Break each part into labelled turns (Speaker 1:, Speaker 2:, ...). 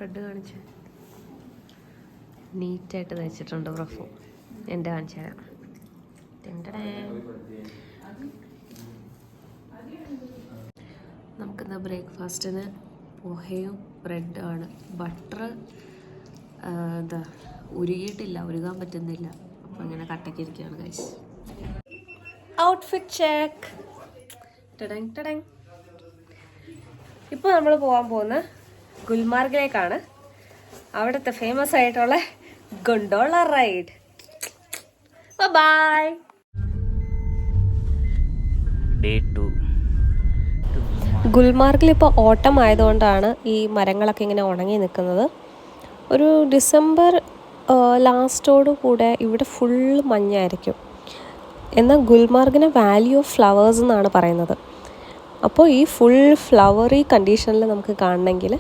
Speaker 1: Thread കാണിച്ച് നീറ്റായിട്ട് തയ്ച്ചിട്ടുണ്ട് പ്രഫു. എൻ്റെ കാണിച്ചു തരാം. നമുക്കിന്ന് ബ്രേക്ക്ഫാസ്റ്റിന് പോഹയും ബ്രെഡാണ്. ബട്ടർ എന്താ ഉരുകിയിട്ടില്ല, ഉരുകാൻ പറ്റുന്നില്ല. അപ്പം അങ്ങനെ കട്ടക്കിരിക്കുകയാണ് ഗൈസ്. Outfit check. ടടങ് ടടങ്. ഇപ്പോൾ നമ്മൾ പോകാൻ പോകുന്ന ഗുൽമാർഗിലേക്കാണ്. അവിടുത്തെ ഫേമസ് ആയിട്ടുള്ള ഗൊണ്ടോള റൈഡ്. ബൈ.
Speaker 2: ഡേ 2.
Speaker 1: ഗുൽമാർഗിൽ ഇപ്പോൾ ഓട്ടം ആയതുകൊണ്ടാണ് ഈ മരങ്ങളൊക്കെ ഇങ്ങനെ ഉണങ്ങി നിൽക്കുന്നത്. ഒരു ഡിസംബർ ലാസ്റ്റോടു കൂടെ ഇവിടെ ഫുള്ള് മഞ്ഞായിരിക്കും. എന്നാൽ ഗുൽമാർഗിനെ വാലി ഓഫ് ഫ്ലവേഴ്സ് എന്നാണ് പറയുന്നത്. അപ്പോൾ ഈ ഫുൾ ഫ്ലവറി കണ്ടീഷനിൽ നമുക്ക് കാണണമെങ്കിൽ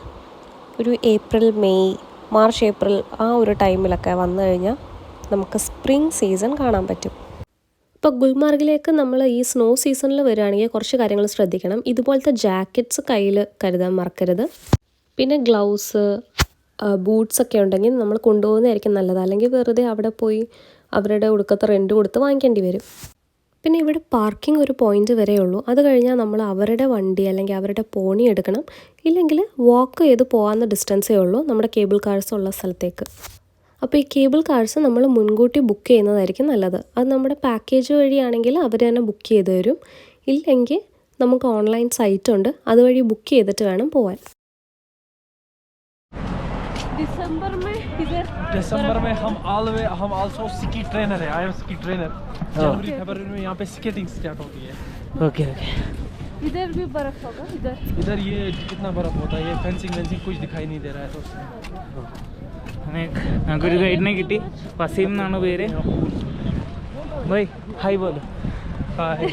Speaker 1: ഒരു ഏപ്രിൽ, മെയ്, മാർച്ച്, ഏപ്രിൽ ആ ഒരു ടൈമിലൊക്കെ വന്നു കഴിഞ്ഞാൽ നമുക്ക് സ്പ്രിംഗ് സീസൺ കാണാൻ പറ്റും. ഇപ്പോൾ ഗുൽമാർഗിലേക്ക് നമ്മൾ ഈ സ്നോ സീസണിൽ വരികയാണെങ്കിൽ കുറച്ച് കാര്യങ്ങൾ ശ്രദ്ധിക്കണം. ഇതുപോലത്തെ ജാക്കറ്റ്സ് കയ്യിൽ കരുതാൻ മറക്കരുത്. പിന്നെ ഗ്ലൗസ്, ബൂട്ട്സൊക്കെ ഉണ്ടെങ്കിൽ നമ്മൾ കൊണ്ടുപോകുന്നതായിരിക്കും നല്ലത്. അല്ലെങ്കിൽ വെറുതെ അവിടെ പോയി അവരുടെ ഒടുക്കത്തെ റെൻറ്റ് കൊടുത്ത് വാങ്ങിക്കേണ്ടി വരും. പിന്നെ ഇവിടെ പാർക്കിംഗ് ഒരു പോയിൻ്റ് വരെ ഉള്ളൂ. അത് കഴിഞ്ഞാൽ നമ്മൾ അവരുടെ വണ്ടി അല്ലെങ്കിൽ അവരുടെ പോണി എടുക്കണം. ഇല്ലെങ്കിൽ വാക്ക് ചെയ്ത് പോകാവുന്ന ഡിസ്റ്റൻസേ ഉള്ളൂ നമ്മുടെ കേബിൾ കാർസ് ഉള്ള സ്ഥലത്തേക്ക്. അപ്പോൾ ഈ കേബിൾ കാർസ് നമ്മൾ മുൻകൂട്ടി ബുക്ക് ചെയ്യുന്നതായിരിക്കും നല്ലത്. അത് നമ്മുടെ പാക്കേജ് വഴിയാണെങ്കിൽ അവർ തന്നെ ബുക്ക് ചെയ്ത് തരും. ഇല്ലെങ്കിൽ നമുക്ക് ഓൺലൈൻ സൈറ്റ് ഉണ്ട്, അതുവഴി ബുക്ക് ചെയ്തിട്ട് വേണം പോകാൻ.
Speaker 3: दिसंबर में हम आल्सो स्की ट्रेनर है. I am ski trainer. जनवरी फरवरी में यहाँ पे स्केटिंग स्टार्ट होती है.
Speaker 2: ओके.
Speaker 1: इधर भी बर्फ होगा.
Speaker 3: इधर ये कितना बर्फ होता है, ये फेंसिंग कुछ दिखाई नहीं दे रहा है. तो
Speaker 2: ഞങ്ങൾക്കൊരു ഗൈഡിനെ കിട്ടി. വസീം എന്നാണ് പേര്. ബൈ ഹായ് ബോലോ.
Speaker 3: ഹായ്.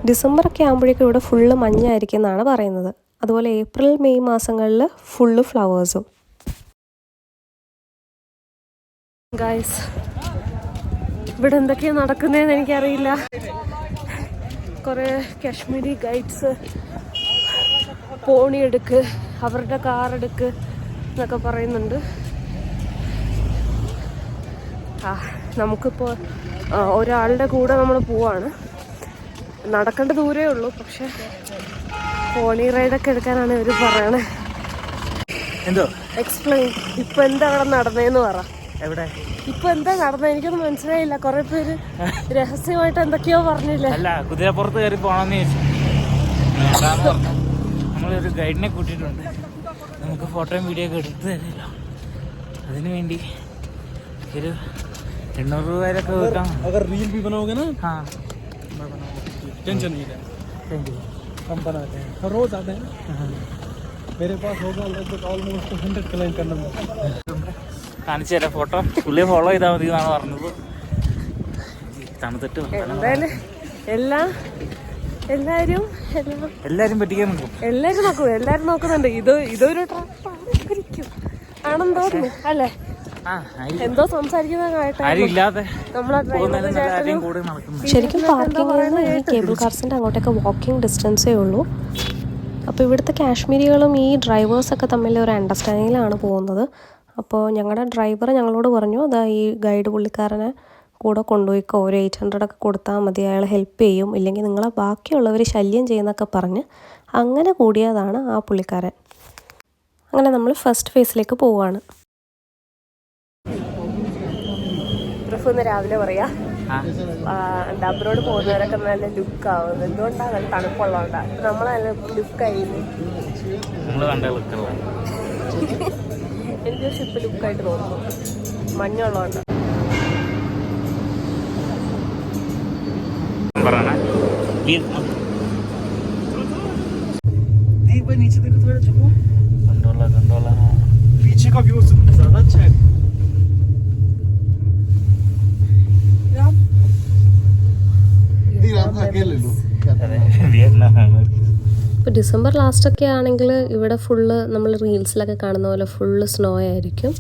Speaker 1: ഡിസംബർ ഒക്കെ ആകുമ്പോഴേക്കും ഇവിടെ ഫുള്ള് മഞ്ഞായിരിക്കും എന്നാണ് പറയുന്നത്. അതുപോലെ ഏപ്രിൽ, മെയ് മാസങ്ങളിൽ ഫുള്ള് ഫ്ലവേഴ്സും. ഗൈസ്, ഇവിടെ എന്തൊക്കെയാണ് നടക്കുന്നതെന്ന് എനിക്കറിയില്ല. കുറേ കാശ്മീരി ഗൈഡ്സ് പോണി എടുക്ക്, അവരുടെ കാർ എടുക്ക് എന്നൊക്കെ പറയുന്നുണ്ട്. നമുക്കിപ്പോൾ ഒരാളുടെ കൂടെ നമ്മൾ പോവാണ്. നടക്കേണ്ട ദൂരേ ഉള്ളൂ, പക്ഷെ പോണി റൈഡൊക്കെ എടുക്കാനാണ് ഇവർ പറയണേ.
Speaker 2: എന്തോ
Speaker 1: എക്സ്പ്ലെയിൻ. ഇപ്പൊ എന്താ അവിടെ നടന്നേന്ന് പറ.
Speaker 2: എവിടെ
Speaker 1: ഇപ്പൊ എന്താ നടന്നത്? എനിക്കൊന്നും മനസ്സിലായില്ല. കുറെ പേര് രഹസ്യമായിട്ട് എന്തൊക്കെയോ പറഞ്ഞില്ലേ?
Speaker 2: അല്ല, കുതിരപ്പുറത്ത് കയറി പോകണമെന്ന് ചോദിച്ചു. നമ്മളൊരു ഗൈഡിനെ കൂട്ടിയിട്ടുണ്ട്. നമുക്ക് ഫോട്ടോയും വീഡിയോ ഒക്കെ എടുത്തു തരുമല്ലോ. അതിനു വേണ്ടി ഒരു 800 രൂപയിലൊക്കെ വെക്കാം.
Speaker 3: अगर रील भी बनाओगे ना,
Speaker 2: हाँ
Speaker 3: टेंशन नहीं है.
Speaker 2: Thank you.
Speaker 3: हम बनाते हैं, रोज आते हैं. मेरे पास होगा लगभग ऑलमोस्ट 100 क्लाइंट करना.
Speaker 2: കാണിച്ചു തരാം ഫോട്ടോ. പുള്ളി ഫോളോ ചെയ്താൽ മതി എന്നാണ് പറഞ്ഞത്. തണുത്തിട്ട്
Speaker 1: എന്തായാലും എല്ലാരും
Speaker 2: പറ്റിക്കാൻ നോക്കും.
Speaker 1: എല്ലാരും നോക്കുന്നുണ്ട്. ഇതൊരു ട്രാപ്പായിരിക്കും ആണെന്ന് തോന്നുന്നു അല്ലേ? എന്തോ സംസാരിക്കുന്നതായിട്ട് ശരിക്കും പാർക്കിങ്ങിൽ നിന്ന് ഈ കേബിൾ കാർസിൻ്റെ അങ്ങോട്ടൊക്കെ വാക്കിംഗ് ഡിസ്റ്റൻസേ ഉള്ളൂ. അപ്പോൾ ഇവിടുത്തെ കാശ്മീരികളും ഈ ഡ്രൈവേഴ്സൊക്കെ തമ്മിൽ ഒരു അണ്ടർസ്റ്റാൻഡിങ്ങിലാണ് പോകുന്നത്. അപ്പോൾ ഞങ്ങളുടെ ഡ്രൈവർ ഞങ്ങളോട് പറഞ്ഞു, അതാ ഈ ഗൈഡ് പുള്ളിക്കാരനെ കൂടെ കൊണ്ടുപോയിക്കോ, ഒരു 800 ഒക്കെ കൊടുത്താൽ മതി, അയാൾ ഹെൽപ്പ് ചെയ്യും, ഇല്ലെങ്കിൽ നിങ്ങളെ ബാക്കിയുള്ളവർ ശല്യം ചെയ്യുന്നൊക്കെ പറഞ്ഞ് അങ്ങനെ കൂടിയതാണ് ആ പുള്ളിക്കാരൻ. അങ്ങനെ നമ്മൾ ഫസ്റ്റ് ഫേസിലേക്ക് പോവുകയാണ്. പ്രഫുന്ന് രാവിലെ പറയാ ഡബറോട് പോകുന്നവരൊക്കെ നല്ല ലുക്കാവും. എന്തുകൊണ്ടാണ്? നല്ല തണുപ്പുള്ളതുകൊണ്ടാണ്. നമ്മളല്ല ലുക്കായിരുന്നു. എനിക്ക് ഷിപ്പ് ലുക്കായിട്ട് തോന്നുന്നു, മഞ്ഞുള്ളതുകൊണ്ട്.
Speaker 3: पीछे का व्यू ज्यादा अच्छा है.
Speaker 1: ഇപ്പോൾ ഡിസംബർ ലാസ്റ്റൊക്കെ ആണെങ്കിൽ ഇവിടെ ഫുള്ള് നമ്മൾ റീൽസിലൊക്കെ കാണുന്ന പോലെ ഫുള്ള് സ്നോ ആയിരിക്കും.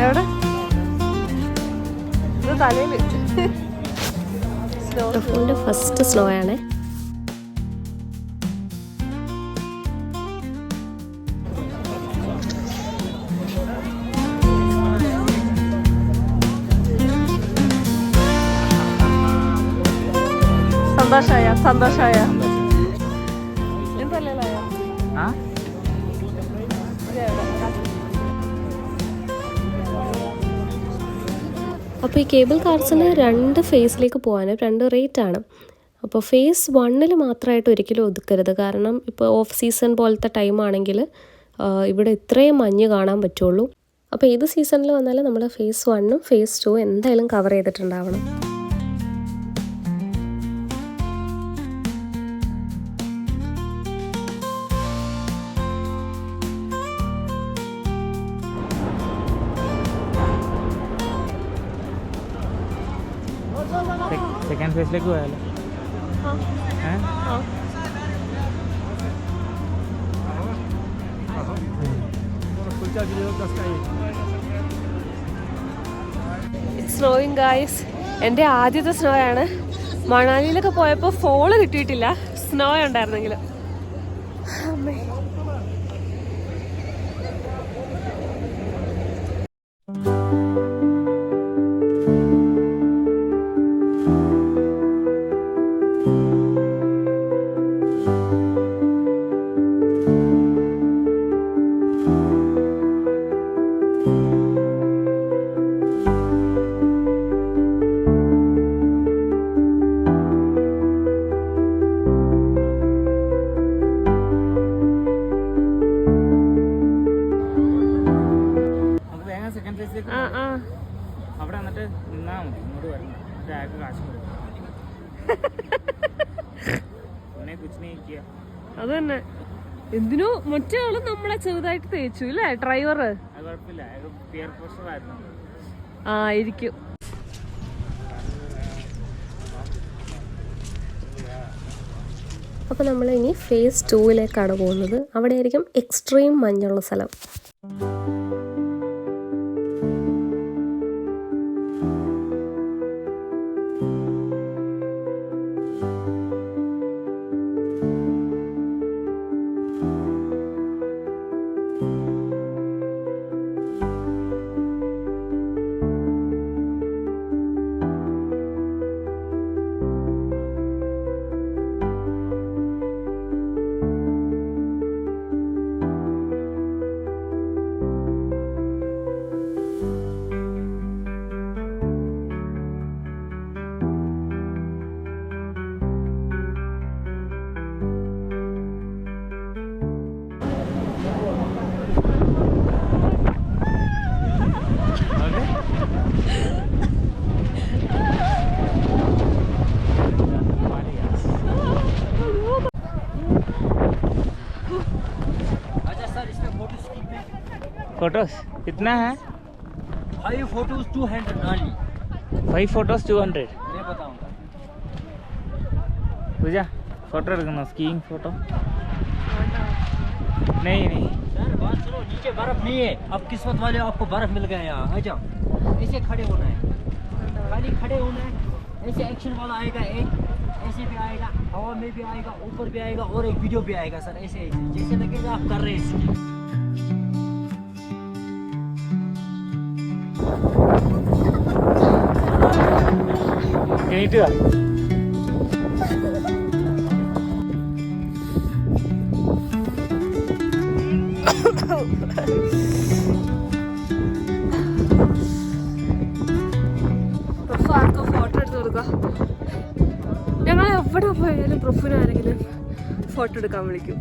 Speaker 1: എവിടെ തലയിൽ പ്രഫുവിൻ്റെ ഫസ്റ്റ് സ്നോ ആണ്. സന്തോഷായ എന്തല്ലേ അപ്പോൾ ഈ കേബിൾ കാർസിന് 2 ഫേസിലേക്ക് പോകാൻ 2 റേറ്റാണ്. അപ്പോൾ ഫേസ് 1 മാത്രമായിട്ട് ഒരിക്കലും ഒതുക്കരുത്. കാരണം ഇപ്പോൾ ഓഫ് സീസൺ പോലത്തെ ടൈമാണെങ്കിൽ ഇവിടെ ഇത്രയും മഞ്ഞ് കാണാൻ പറ്റുള്ളൂ. അപ്പോൾ ഏത് സീസണിൽ വന്നാലും നമ്മൾ ഫേസ് 1ഉം ഫേസ് 2 എന്തായാലും കവർ ചെയ്തിട്ടുണ്ടാവണം.
Speaker 2: സെക്കൻഡ് ഫേസിലേക്ക് പോയാലോ?
Speaker 1: സ്നോയിങ് ഗായ്സ്, എൻ്റെ ആദ്യത്തെ സ്നോ ആണ്. മണാലിയിലൊക്കെ പോയപ്പോൾ ഫോള് കിട്ടിയിട്ടില്ല, സ്നോ ഉണ്ടായിരുന്നെങ്കിൽ.
Speaker 2: അവിടെ വന്നിട്ട് നിന്നാ മതി, ഇങ്ങോട്ട് വരണം. ബാഗ് കാശ് കൊടുക്കും.
Speaker 1: അത് തന്നെ. എന്തിനോ മറ്റേ ആളും നമ്മളെ ചെറുതായിട്ട് തേച്ചു അല്ലേ ഡ്രൈവർ?
Speaker 2: കുഴപ്പമില്ല, പിയർ പ്രഷർ ആയിരുന്നു.
Speaker 1: ആയിരിക്കും. അപ്പോൾ നമ്മൾ ഇനി ഫേസ് 2ലേക്കാണ് പോകുന്നത്. അവിടെ ആയിരിക്കും എക്സ്ട്രീം മഞ്ഞുള്ള സ്ഥലം.
Speaker 2: फोटोज कितना है?
Speaker 3: 5 photos 200 only.
Speaker 2: 5 photos 200.
Speaker 3: मैं बताऊंगा.
Speaker 2: पूजा फोटो रखना, स्कीइंग फोटो. नहीं
Speaker 3: सर बात सुनो, नीचे बर्फ नहीं है. अब किस्मत वाले आपको बर्फ मिल गया यहाँ. आ जाओ. ऐसे खड़े होना है, खाली खड़े होना है. ऐसे एक्शन वाला आएगा, एक ऐसे भी आएगा, हवा में भी आएगा, ऊपर भी आएगा और एक वीडियो भी आएगा. सर ऐसे जैसे लगेगा आप कर रहे हैं.
Speaker 2: എണീറ്റുക.
Speaker 1: ഫോട്ടോ എടുത്ത് കൊടുക്കുക. ഞങ്ങൾ എവിടെ പോയാലും പ്രൊഫിന് ആരെങ്കിലും ഫോട്ടോ എടുക്കാൻ വിളിക്കും.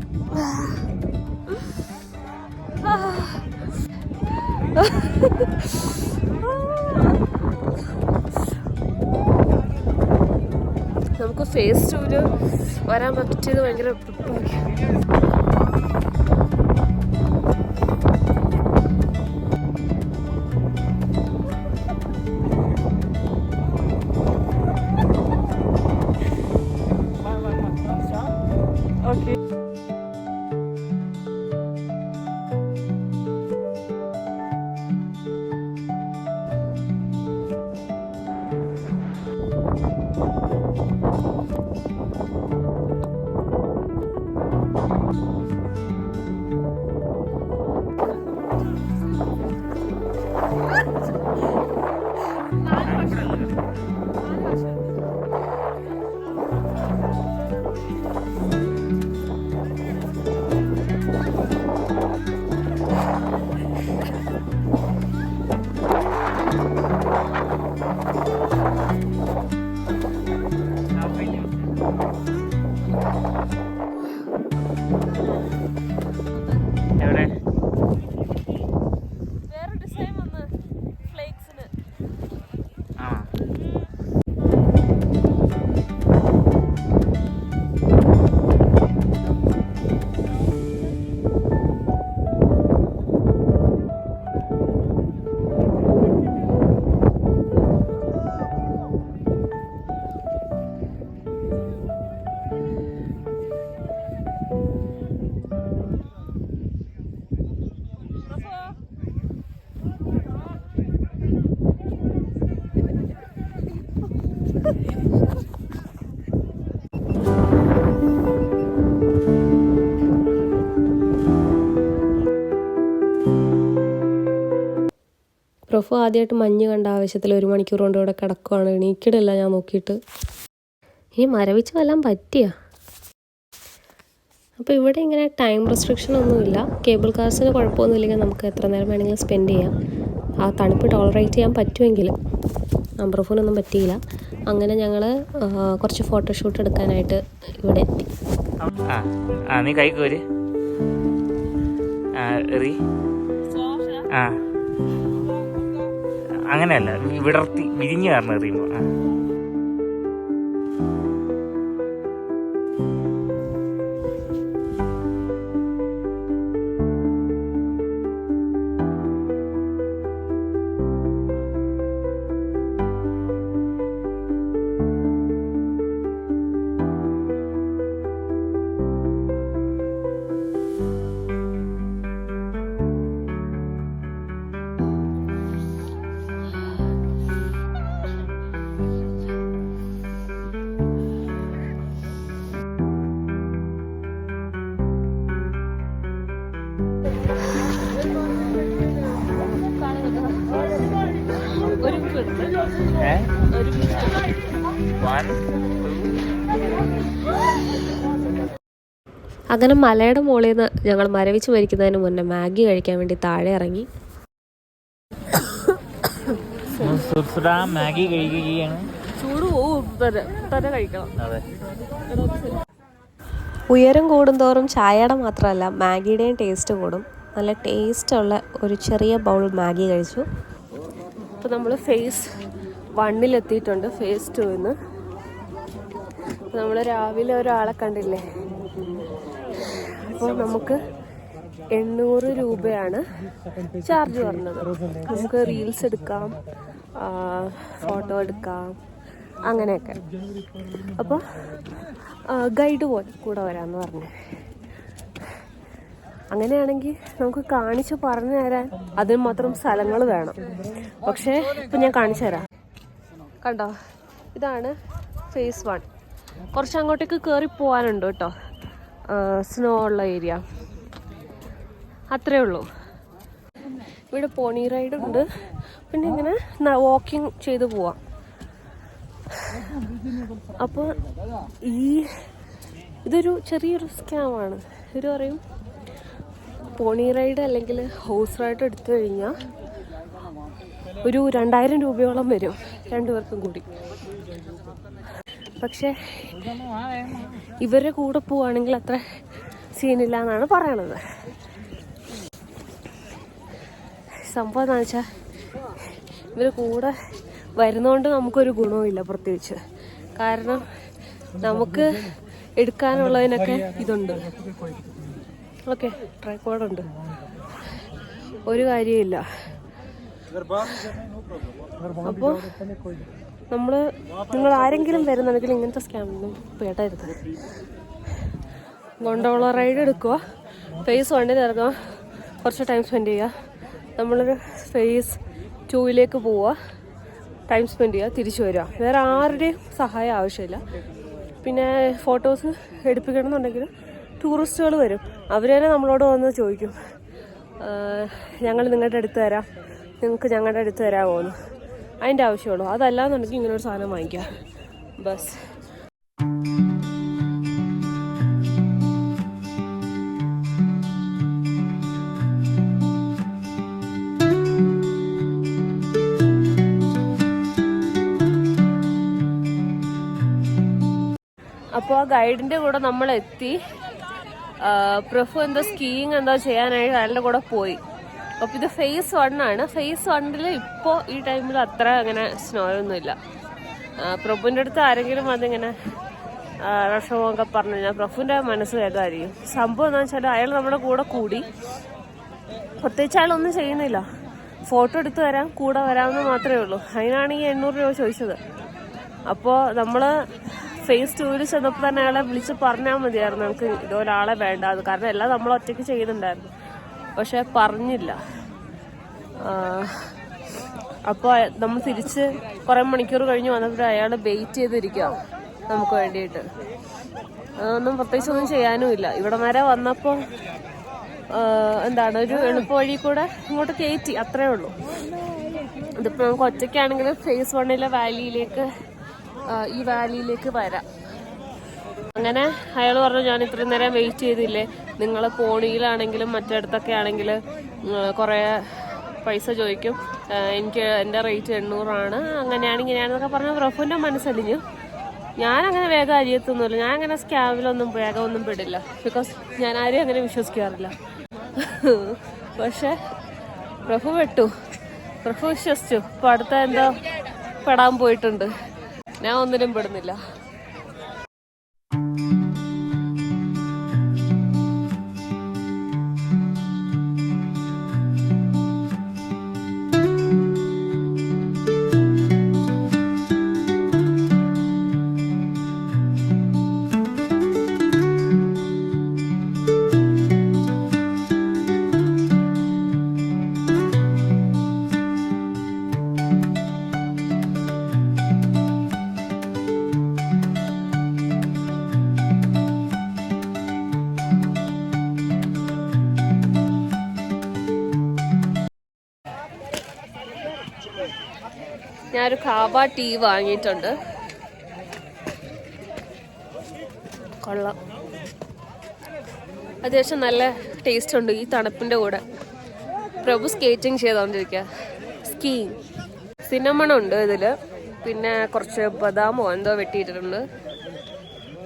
Speaker 1: നമുക്ക് ഫേസ് 2 വരാൻ പറ്റിയത് ഭയങ്കര ഓക്കെ. പ്രൊഫു ആദ്യമായിട്ട് മഞ്ഞ് കണ്ട ആവശ്യത്തിൽ 1 മണിക്കൂർ കൊണ്ട് ഇവിടെ കിടക്കുവാണ്. എണീക്കിടില്ല ഞാൻ നോക്കിയിട്ട്. ഈ മരവിച്ച് വല്ലതും പറ്റിയ. അപ്പോൾ ഇവിടെ ഇങ്ങനെ ടൈം റെസ്ട്രിക്ഷൻ ഒന്നുമില്ല. കേബിൾ കാർസിന് കുഴപ്പമൊന്നുമില്ലെങ്കിൽ നമുക്ക് എത്ര നേരം വേണമെങ്കിലും സ്പെൻഡ് ചെയ്യാം. ആ തണുപ്പ് ടോളറേറ്റ് ചെയ്യാൻ പറ്റുമെങ്കിലും. പ്രൊഫുവിനൊന്നും പറ്റിയില്ല. അങ്ങനെ ഞങ്ങൾ കുറച്ച് ഫോട്ടോഷൂട്ട് എടുക്കാനായിട്ട് ഇവിടെ എത്തി.
Speaker 2: നീ കൈക്കോര് അങ്ങനെയല്ല, വിടർത്തി വിരിഞ്ഞ് കാരണം എറിയുമ്പോൾ.
Speaker 1: അങ്ങനെ മലയുടെ മുകളിൽ നിന്ന് ഞങ്ങൾ മരവിച്ച് മരിക്കുന്നതിന് മുന്നേ മാഗി കഴിക്കാൻ വേണ്ടി താഴെ ഇറങ്ങി.
Speaker 2: മാഗി കഴിക്കുകയാണ്.
Speaker 1: ചൂട് തന്നെ കഴിക്കണം. ഉയരം കൂടുന്തോറും ചായയുടെ മാത്രമല്ല മാഗിയുടെയും ടേസ്റ്റ് കൂടും. നല്ല ടേസ്റ്റുള്ള ഒരു ചെറിയ ബൗൾ മാഗി കഴിച്ചു. അപ്പോൾ നമ്മൾ ഫേസ് 1 എത്തിയിട്ടുണ്ട്. ഫേസ് 2 നമ്മൾ രാവിലെ ഒരാളെ കണ്ടില്ലേ. അപ്പോൾ നമുക്ക് 800 രൂപയാണ് ചാർജ് പറഞ്ഞത്. നമുക്ക് റീൽസ് എടുക്കാം, ഫോട്ടോ എടുക്കാം, അങ്ങനെയൊക്കെ. അപ്പോൾ ഗൈഡ് പോലെ കൂടെ വരാമെന്ന് പറഞ്ഞു. അങ്ങനെയാണെങ്കിൽ നമുക്ക് കാണിച്ച് പറഞ്ഞു തരാൻ അതിന് മാത്രം സ്ഥലങ്ങൾ വേണം. പക്ഷേ ഇപ്പം ഞാൻ കാണിച്ചു തരാം. കണ്ടോ, ഇതാണ് ഫേസ് 1. കുറച്ച് അങ്ങോട്ടേക്ക് കയറി പോകാനുണ്ട് കേട്ടോ, സ്നോ ഉള്ള ഏരിയ. അത്രേ ഉള്ളൂ. ഇവിടെ പോണി റൈഡ് ഉണ്ട്. പിന്നെ ഇങ്ങനെ വാക്കിംഗ് ചെയ്ത് പോവാം. അപ്പോൾ ഇതൊരു ചെറിയൊരു സ്കാമാണ്. ഇവർ പറയും പോണി റൈഡ് അല്ലെങ്കിൽ ഹോഴ്സ് റൈഡ് എടുത്തു കഴിഞ്ഞാൽ ഒരു 2000 രൂപയോളം വരും 2 പേർക്കും കൂടി. പക്ഷേ ഇവരുടെ കൂടെ പോവുകയാണെങ്കിൽ അത്ര സീനില്ല എന്നാണ് പറയണത്. സംഭവം എന്താണെന്ന് വെച്ചാൽ ഇവർ കൂടെ വരുന്നതുകൊണ്ട് നമുക്കൊരു ഗുണവുമില്ല പ്രത്യേകിച്ച്. കാരണം നമുക്ക് എടുക്കാനുള്ളതിനൊക്കെ ഇതുണ്ട്. ഓക്കെ, ട്രൈപോഡുണ്ട്, ഒരു കാര്യമില്ല. അപ്പോൾ നിങ്ങൾ ആരെങ്കിലും വരുന്നുണ്ടെങ്കിൽ ഇങ്ങനത്തെ സ്കാമൊന്നും പേട്ടരുത്. ഗോണ്ടോള റൈഡ് എടുക്കുക, ഫേസ് 1 ഇറങ്ങുക, കുറച്ച് ടൈം സ്പെൻഡ് ചെയ്യുക. നമ്മളൊരു ഫേസ് 2 പോവുക, ടൈം സ്പെൻഡ് ചെയ്യുക, തിരിച്ചു വരിക. വേറെ ആരുടെയും സഹായം ആവശ്യമില്ല. പിന്നെ ഫോട്ടോസ് എടുപ്പിക്കണമെന്നുണ്ടെങ്കിൽ ടൂറിസ്റ്റുകൾ വരും. അവർ തന്നെ നമ്മളോട് വന്ന് ചോദിക്കും, ഞങ്ങൾ നിങ്ങളുടെ അടുത്ത് തരാം, നിങ്ങൾക്ക് ഞങ്ങളുടെ അടുത്ത് തരാമോ എന്ന്. അതിൻ്റെ ആവശ്യമുള്ളൂ. അതല്ലാന്നുണ്ടെങ്കിൽ ഇങ്ങനൊരു സാധനം വാങ്ങിക്കുക, ബസ്. അപ്പോൾ ആ ഗൈഡിൻ്റെ കൂടെ നമ്മൾ എത്തി. പ്രൊഫു എന്തോ സ്കീയിങ് എന്തോ ചെയ്യാനായിട്ട് അയാളുടെ കൂടെ പോയി. അപ്പോൾ ഇത് ഫേസ് 1 ആണ്. ഫേസ് 1 ഇപ്പോൾ ഈ ടൈമിൽ അത്ര അങ്ങനെ സ്നോയൊന്നുമില്ല. പ്രഭുവിൻ്റെ അടുത്ത് ആരെങ്കിലും അതിങ്ങനെ വിഷമമൊക്കെ പറഞ്ഞു കഴിഞ്ഞാൽ പ്രഭുവിൻ്റെ മനസ്സ് വേദമായിരിക്കും. സംഭവം എന്താണെന്ന് വെച്ചാൽ അയാൾ നമ്മുടെ കൂടെ കൂടി. പ്രത്യേകിച്ച് അയാളൊന്നും ചെയ്യുന്നില്ല, ഫോട്ടോ എടുത്ത് തരാം, കൂടെ വരാമെന്ന് മാത്രമേ ഉള്ളൂ. അതിനാണ് ഈ 800 രൂപ ചോദിച്ചത്. അപ്പോൾ നമ്മൾ ഫേസ് 2 ചെന്നപ്പോൾ തന്നെ അയാളെ വിളിച്ച് പറഞ്ഞാൽ മതിയായിരുന്നു നമുക്ക് ഇതൊരാളെ വേണ്ട. അത് കാരണം എല്ലാം നമ്മൾ ഒറ്റയ്ക്ക് ചെയ്യുന്നുണ്ടായിരുന്നു. പക്ഷെ പറഞ്ഞില്ല. അപ്പോൾ നമ്മൾ തിരിച്ച് കുറേ മണിക്കൂർ കഴിഞ്ഞ് വന്നപ്പോൾ അയാൾ വെയിറ്റ് ചെയ്തിരിക്കുക നമുക്ക് വേണ്ടിയിട്ട്. അതൊന്നും പ്രത്യേകിച്ചൊന്നും ചെയ്യാനുമില്ല. ഇവിടെ വരെ വന്നപ്പോൾ എന്താണ് ഒരു എളുപ്പ വഴി കൂടെ ഇങ്ങോട്ട് കയറ്റി, അത്രേ ഉള്ളൂ. ഇതിപ്പോൾ നമുക്ക് ഒറ്റയ്ക്കാണെങ്കിൽ ഫേസ് 1 വാലിയിലേക്ക് ഈ വാലിയിലേക്ക് വരാം. അങ്ങനെ അയാൾ പറഞ്ഞു, ഞാൻ ഇത്രയും നേരം വെയിറ്റ് ചെയ്തില്ലേ, നിങ്ങൾ പോണിയിലാണെങ്കിലും മറ്റിടത്തൊക്കെ ആണെങ്കിൽ കുറേ പൈസ ചോദിക്കും, എനിക്ക് എൻ്റെ റേറ്റ് 800 അങ്ങനെയാണ് ഇങ്ങനെയാണെന്നൊക്കെ പറഞ്ഞാൽ പ്രഫുവിൻ്റെ മനസ്സലിഞ്ഞു. ഞാനങ്ങനെ വേഗം അരിയത്തൊന്നുമില്ല, ഞാൻ അങ്ങനെ സ്കാമിലൊന്നും വേഗം ഒന്നും പെടില്ല. ബിക്കോസ് ഞാൻ ആരെയും അങ്ങനെ വിശ്വസിക്കാറില്ല. പക്ഷെ പ്രഫു പെട്ടു, പ്രഫു വിശ്വസിച്ചു. ഇപ്പം അടുത്ത എന്തോ പെടാൻ പോയിട്ടുണ്ട്. ഞാൻ ഒന്നിനും പെടുന്നില്ല. ഞാനൊരു കാബ ടീ വാങ്ങിയിട്ടുണ്ട്. കൊള്ളാം, അത്യാവശ്യം നല്ല ടേസ്റ്റ് ഉണ്ട് ഈ തണുപ്പിൻ്റെ കൂടെ. പ്രഭു സ്കേറ്റിംഗ് ചെയ്തോണ്ടിരിക്കുക, സ്കീയിങ്. സിനമൺ ഉണ്ട് ഇതിൽ, പിന്നെ കുറച്ച് ബദാമോ എന്തോ വെട്ടിയിട്ടുണ്ട്.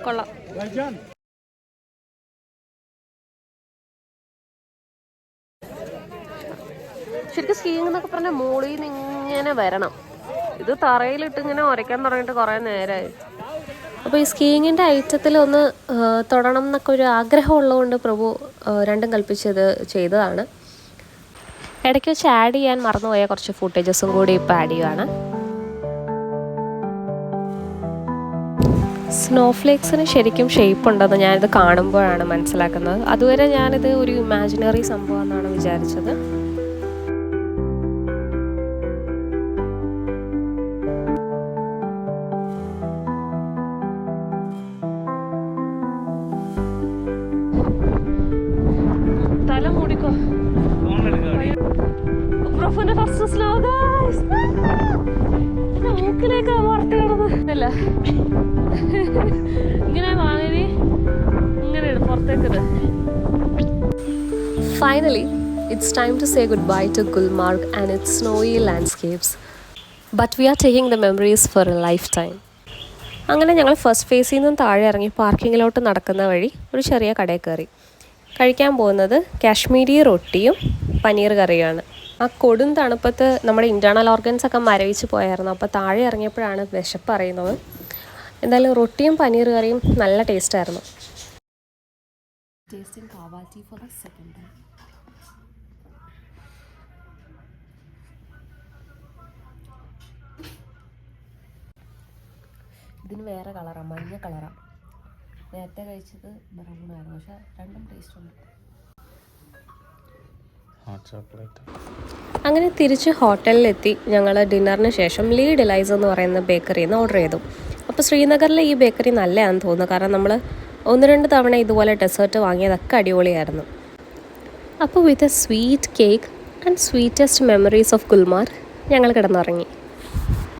Speaker 1: കൊള്ളാം. ശരിക്കും സ്കീയിങ് എന്നൊക്കെ പറഞ്ഞാൽ മുകളിൽ നിന്ന് ഇങ്ങനെ വരണം. ഇത് തറയിലിട്ട് ഇങ്ങനെ ഉരയ്ക്കാൻ തുടങ്ങിയിട്ട് കുറേ നേരമായി. അപ്പോൾ ഈ സ്കീയിങ്ങിൻ്റെ ഐറ്റത്തിൽ ഒന്ന് തൊടണം എന്നൊക്കെ ഒരു ആഗ്രഹം ഉള്ളതുകൊണ്ട് പ്രഭു രണ്ടും കൽപ്പിച്ചത് ചെയ്തതാണ്. ഇടയ്ക്ക് വെച്ച് ആഡ് ചെയ്യാൻ മറന്നുപോയ കുറച്ച് ഫുട്ടേജസും കൂടി ഇപ്പോൾ ആഡ് ചെയ്യുകയാണ്. സ്നോഫ്ലേക്സിന് ശരിക്കും ഷേപ്പ് ഉണ്ടെന്ന് ഞാനിത് കാണുമ്പോഴാണ് മനസ്സിലാക്കുന്നത്. അതുവരെ ഞാനിത് ഒരു ഇമാജിനറി സംഭവമെന്നാണ് വിചാരിച്ചത്. തല മൂടിക്കോ. പ്രഫുവിന്റെ ഫസ്റ്റ് സ്നോ ഗൈസ്. മൂക്കിലേക്ക് വാർത്ത കിടന്നല്ല, ഇങ്ങനെ വാങ്ങി ഇങ്ങനെയാണ് പുറത്തേക്കത്. Finally, it's time to say goodbye to Gulmarg and its snowy landscapes. But we are taking the memories for a lifetime. അങ്ങനെ ഞങ്ങൾ ഫസ്റ്റ് ഫേസിൽ നിന്നും താഴെ ഇറങ്ങി പാർക്കിങ്ങിലോട്ട് നടക്കുന്ന വഴി ഒരു ചെറിയ കടയിൽ കയറി. കഴിക്കാൻ പോകുന്നത് കാശ്മീരി റൊട്ടിയും പനീർ കറിയുമാണ്. ആ കൊടും തണുപ്പത്ത് നമ്മുടെ ഇൻറ്റേർണൽ ഓർഗൻസ് ഒക്കെ മരവിച്ച് പോയായിരുന്നു. അപ്പോൾ താഴെ ഇറങ്ങിയപ്പോഴാണ് വിശപ്പ് അറിയുന്നത്. എന്തായാലും റൊട്ടിയും പനീർ കറിയും നല്ല ടേസ്റ്റായിരുന്നു. ഇതിന് വേറെ കളറാണ്, മഞ്ഞ കളറാണ്. നേരത്തെ കഴിച്ചത് ബ്രൗണായിരുന്നു, പക്ഷെ രണ്ടും ടേസ്റ്റ് ഉണ്ട്. അങ്ങനെ തിരിച്ച് ഹോട്ടലിലെത്തി ഞങ്ങൾ ഡിന്നറിന് ശേഷം ലീ ഡിലൈസ് എന്ന് പറയുന്ന ബേക്കറിയിൽ നിന്ന് ഓർഡർ ചെയ്തു. അപ്പോൾ ശ്രീനഗറിലെ ഈ ബേക്കറി നല്ലതാണെന്ന് തോന്നുന്നു, കാരണം നമ്മൾ 1-2 തവണ ഇതുപോലെ ഡെസേർട്ട് വാങ്ങിയതൊക്കെ അടിപൊളിയായിരുന്നു. അപ്പോൾ with a sweet cake and sweetest memories of Gulmarg ഞങ്ങൾ കിടന്നുറങ്ങി.